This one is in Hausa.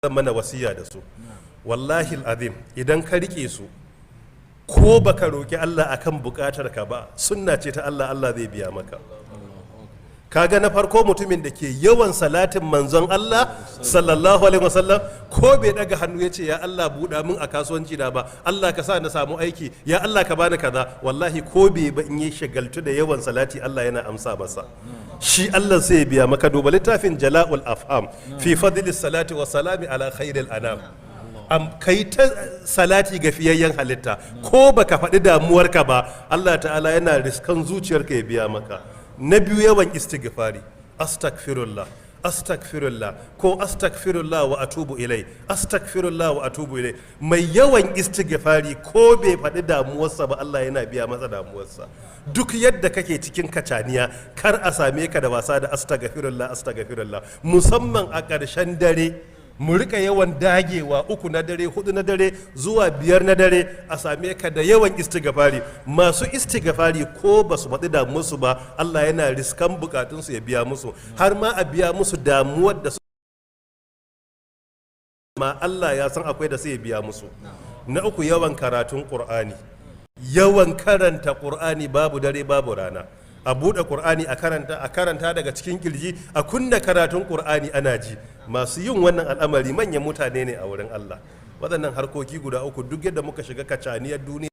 zan mana wasiya da su. Wallahi azim idan ka rike su ko baka roki Allah akan bukatar ka ba, sunna ce ta Allah, Allah zai biya maka. Kaga na farko mutumin da ke yawan salatin manzon Allah sallallahu alaihi wasallam ko bai daga hannu ya ce ya Allah buɗa min a kasuwanci na ba, Allah ka sa na samu aiki, ya Allah ka bani kaza, wallahi ko bai ba in yi shagaltu da yawan salati Allah yana amsa masa. Shi Allah sai ya biya maka. Duba littafin Jala'ul Afham fi fadlis salati wa salami ala khairil anam. Kai ta salati ga fiyayyen halitta ko baka faɗi damuwarka ba, Allah ta'ala yana riskan zuciyarka ya biya maka. Na biyu yawan istighfari, astaghfirullah astaghfirullah ko astaghfirullah wa atubu ilai, astaghfirullah wa atubu ilai. Mai yawan istighfari ko bai faɗi damuwarsa ba, Allah yana biya masa damuwarsa. Duk yadda kake cikin kacaniya, kar a same ka da wasa da astaghfirullah astaghfirullah, musamman a ƙarshen dare. Mu rika yawan dagewa 3 na dare 4 na dare zuwa 5 na dare, a same ka da yawan istighfari. Masu istighfari ko ba su faɗi damuwarsu ba, Allah yana riskan bukatunsu ya biya musu, har ma a biya musu damuwar da su ma Allah ya san akwai da sai ya biya musu. Na uku yawan karatun Qur'ani, yawan karanta Qur'ani babu dare babu rana. A buɗe Qur'ani a karanta daga cikin kirji, a kunna karatun Qur'ani ana ji. Masu yin wannan al'amari manyan mutane ne a wurin Allah. Waɗannan harkoki guda uku duk yadda muka shiga kacaniyar duniya